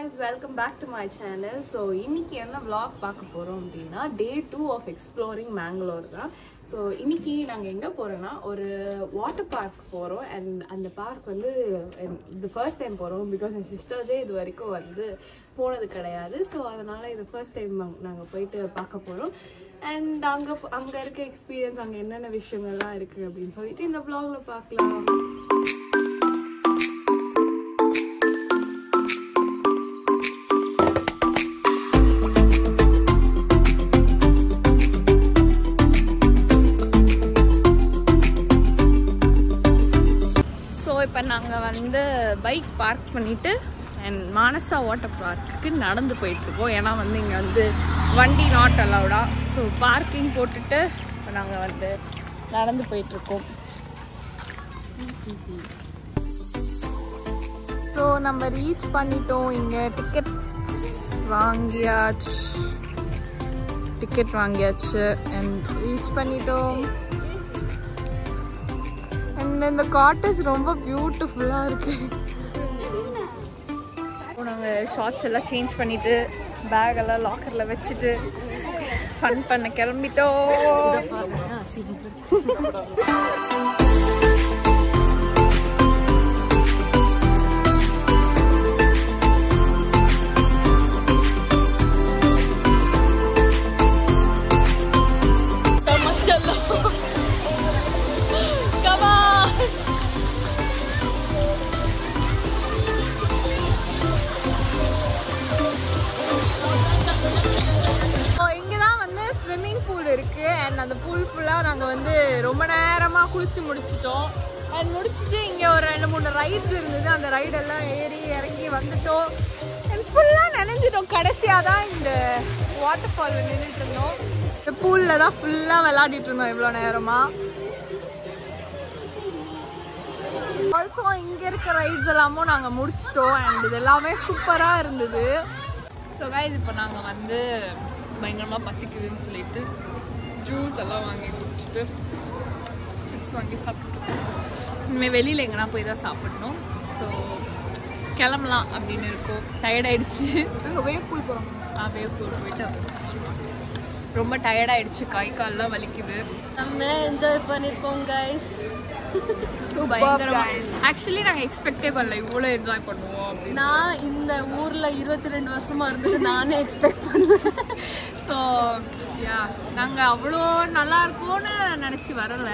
guys, welcome back to my channel. So இன்னைக்கு என்ன vlog பார்க்க போறோம் அப்படினா day 2 of exploring Mangalore தான். So இன்னைக்கு நாங்க எங்க போறோம்னா ஒரு வாட்டர் பார்க் போறோம் and அந்த பார்க் வந்து the first time போறோம் because my sisters இது வரைக்கும் வந்து போனது கிடையாது. So அதனால இது first time நாங்க போயிட்டு பார்க்க போறோம். And அங்க இருக்க எக்ஸ்பீரியன்ஸ் அங்க என்னென்ன விஷயங்கள்லாம் இருக்கு அப்படினு சொல்லிட்டு இந்த vlogல பார்க்கலாம். இப்போ நாங்கள் வந்து பைக் பார்க் பண்ணிவிட்டு அண்ட் மானசா வாட்டர் பார்க்குக்கு நடந்து போயிட்டுருக்கோம். ஏன்னா வந்து இங்கே வந்து வண்டி நாட் அலவுடா. ஸோ பார்க்கிங் போட்டுட்டு இப்போ நாங்கள் வந்து நடந்து போயிட்டுருக்கோம். ஸோ நம்ம ரீச் பண்ணிட்டோம். இங்கே டிக்கெட் வாங்கியாச்சு அண்ட் ரீச் பண்ணிட்டோம். இந்த காட்டேஜ் ரொம்ப பியூட்டிஃபுல்லா இருக்கு. நாங்க ஷார்ட்ஸ் எல்லாம் சேஞ்ச் பண்ணிட்டு பேக் எல்லாம் லாக்கர்ல வச்சுட்டு ஃபன் பண்ண கிளம்பிட்டோம். இருக்கு அண்ட் அந்த பூல் ஃபுல்லா நாங்க வந்து ரொம்ப நேரமா குளிச்சு முடிச்சிட்டோம். அண்ட் முடிச்சிட்டு இங்க ஒரு 2-3 ரைட்ஸ் இருந்தது. அந்த ரைட் எல்லாம் ஏறி இறங்கி வந்துட்டோம் அண்ட் ஃபுல்லா நனைஞ்சிட்டோம். கடைசியா தான் இந்த வாட்டர் ஃபால்ல நின்றுட்டு இருந்தோம். இந்த பூல்ல தான் ஃபுல்லா விளையாடிட்டு இருந்தோம் இவ்வளவு நேரமா. ஆல்சோ இங்க இருக்க ரைட்ஸ் எல்லாமும் நாங்க முடிச்சிட்டோம் அண்ட் இது எல்லாமே சூப்பரா இருந்தது. ஸோ கைஸ் இப்போ நாங்க வந்து பயங்கரமா பசிக்குதுன்னு சொல்லிட்டு ஜூஸ் எல்லாம் வாங்கி குடிச்சிட்டு சிப்ஸ் வாங்கி சாப்பிட்டுட்டோம். இனிமேல் வெளியில் எங்கன்னா போய் தான் சாப்பிடணும். ஸோ கிளம்பலாம் அப்படின்னு இருக்கோம். டயர்டாயிடுச்சு. நாங்கள் வேவ்பூல் போகிறோம். வேவ்பூல் போயிட்டு ரொம்ப டயர்டாயிடுச்சு. கை கால்லாம் வலிக்குது. நம்ம என்ஜாய் பண்ணியிருக்கோம் கைஸ். ஆக்சுவலி நாங்கள் எக்ஸ்பெக்டே பண்ணல இவ்வளோ என்ஜாய் பண்ணுவோம் அப்படின்னு. நான் இந்த ஊரில் 22 வருஷமா இருந்தது நானே எக்ஸ்பெக்ட் பண்ணேன். ஸோ யா நாங்கள் அவ்வளோ நல்லா இருக்கும்னு நினச்சி வரல.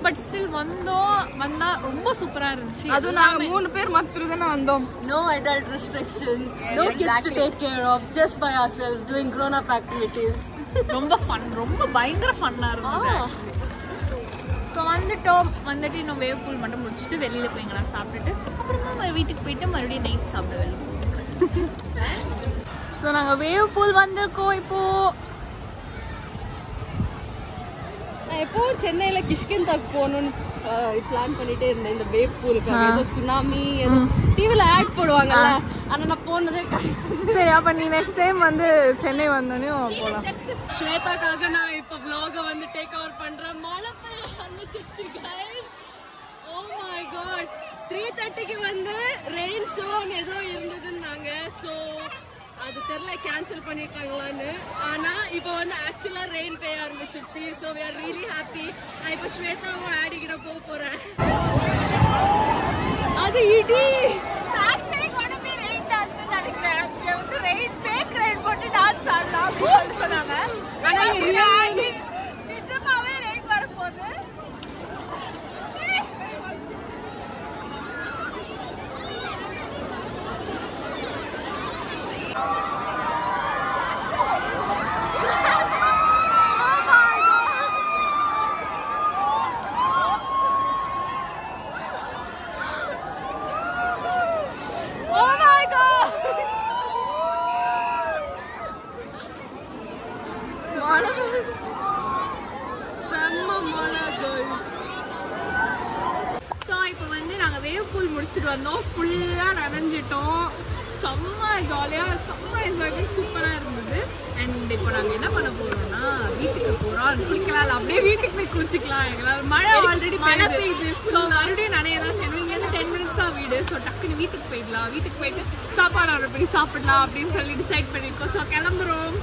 பட் ஸ்டில் வந்தால் ரொம்ப சூப்பராக இருந்துச்சு. அதுவும் நாங்கள் 3 பேர் மட்டும் தானே வந்தோம். No adult restrictions, no kids to take care of, just by ourselves doing grown up activities. ரொம்ப ஃபன், ரொம்ப பயங்கர ஃபன்னாக இருந்தது. ஸோ வந்துட்டு இன்னும் வேவ் பூல் மட்டும் முடிச்சுட்டு வெளியில் போய் எங்கன்னா சாப்பிட்டுட்டு அப்புறமா வீட்டுக்கு போயிட்டு மறுபடியும் நைட் சாப்பிட வெளில. ஸோ நாங்கள் வேவ் பூல் வந்திருக்கோம். எப்போ சென்னையில் கிஷ்கிந்தாக்கு போகணும்னு பிளான் பண்ணிட்டே இருந்தேன். இந்த வேவ் பூலுக்காக ஏதோ சுனாமி ஏதோ டிவியில் ஆட் போடுவாங்கல்ல, ஆனால் நான் போனதே கிடையாது. சரி, அப்போ நீ நெக்ஸ்ட் டைம் வந்து சென்னை வந்தோடனே போகலாம். ஸ்வேதாக்காக நான் இப்போ vlog வந்து டேக் ஓவர் பண்ணுறேன். மழை பெய்ய ஆரம்பிச்சிடுச்சு கைஸ். ஓ மை காட், 3:30க்கு வந்து ரெயின் ஷோன்னு ஏதோ இருந்ததுன்னாங்க. ஸோ அது தெரியல கேன்சல் பண்ணிட்டாங்களான்னு. ஆனால் இப்போ வந்து ஆக்சுவலாக ரெயின் பெய்ய ஆரம்பிச்சிடுச்சு. So we are really happy. நான் இப்போ ஸ்வேதாவும் ஆடிக்கிட்ட போக போகிறேன். அது இடி ஆக்சுவலி கொண்டு போய் ரெயின் டான்ஸ் நினைக்கிறேன். வந்து ரெயின் ஃபேக் ரெயின் போட்டு டான்ஸ் ஆடலாம் அப்படின்னு சொன்னாங்க. ஆனால் நிஜமாவே ரெயின் வரப்போகுது. இப்போ வந்து நாங்கள் வேவ் பூல் முடிச்சுட்டு வந்தோம். ஃபுல்லாக நனைஞ்சிட்டோம். செம்ம ஜாலியாக செம்ம என்ஜாய் பண்ணி சூப்பராக இருந்தது. அண்ட் இப்போ நாங்கள் என்ன பண்ண போகிறோம்னா வீட்டுக்கு போகிறோம். குளிக்கலாம் இல்லை அப்படியே வீட்டுக்கு போய் குளிச்சிக்கலாம். எங்களால் மழை ஆல்ரெடி மழை பெய்யுது. ஸோ மறுபடியும் நனைய தான் செய்யணும். இங்கேருந்து 10 minutes அக்கா வீடு. ஸோ டக்குன்னு வீட்டுக்கு போயிடலாம். வீட்டுக்கு போயிட்டு சாப்பாடு ஆர்டர் பண்ணி சாப்பிடலாம் அப்படின்னு சொல்லி டிசைட் பண்ணியிருக்கோம். ஸோ கிளம்புறோம்.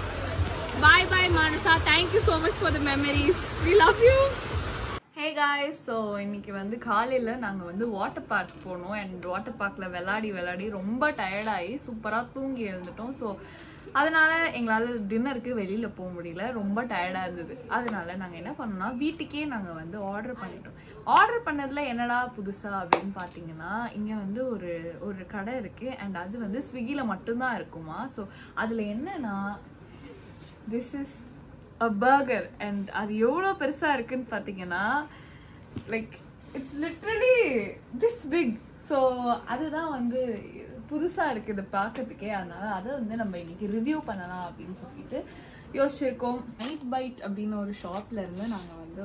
Bye bye Manasa. Thank you so much for the memories. We love you. Hey guys, so இன்னைக்கு வந்து காலையில் நாங்கள் வந்து வாட்டர் பார்க் போனோம். அண்ட் வாட்டர் பார்க்கில் விளாடி ரொம்ப டயர்டாகி சூப்பராக தூங்கி எழுந்துட்டோம். ஸோ அதனால் எங்களால் டின்னருக்கு வெளியில் போக முடியல, ரொம்ப டயர்டாக இருந்தது. அதனால நாங்கள் என்ன பண்ணோம்னா வீட்டுக்கே நாங்கள் வந்து ஆர்டர் பண்ணிட்டோம். ஆர்டர் பண்ணதில் என்னடா புதுசாக அப்படின்னு பார்த்தீங்கன்னா, இங்கே வந்து ஒரு கடை இருக்குது. அண்ட் அது வந்து ஸ்விக்கியில் மட்டும்தான் இருக்குமா. ஸோ அதில் என்னன்னா, this is a burger and அது எவ்வளோ பெருசாக இருக்குன்னு பார்த்தீங்கன்னா, like it's literally this big. So அதுதான் வந்து புதுசாக இருக்குது பார்க்கறதுக்கே. அதனால அதை வந்து நம்ம இன்னைக்கு ரிவ்யூ பண்ணலாம் அப்படின்னு சொல்லிட்டு யோசிச்சிருக்கோம். நைட் பைட் அப்படின்னு ஒரு ஷாப்ல இருந்து நாங்கள் வந்து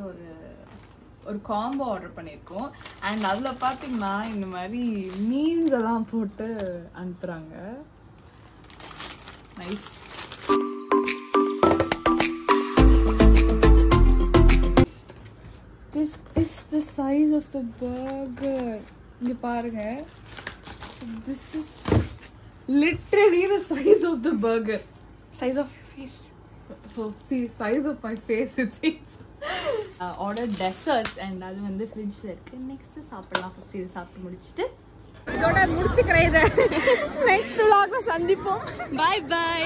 ஒரு காம்போ ஆர்டர் பண்ணியிருக்கோம். அண்ட் அதில் பார்த்தீங்கன்னா இந்த மாதிரி மீன்ஸ் எல்லாம் போட்டு அனுப்புகிறாங்க. Nice. This is the size of the burger. இங்க பாருங்க. So this is literally the size of the burger. Size of your face. So see, size of my face it seems. Order desserts and அது வந்து ஃப்ரிட்ஜ்ல இருக்கு. Next சாப்பிடலாம். First இது சாப்பிட்டு முடிச்சிட்டு இதோட முடிச்சுக்கிறேன். இதை நெக்ஸ்ட் vlogல சந்திப்போம். Bye by.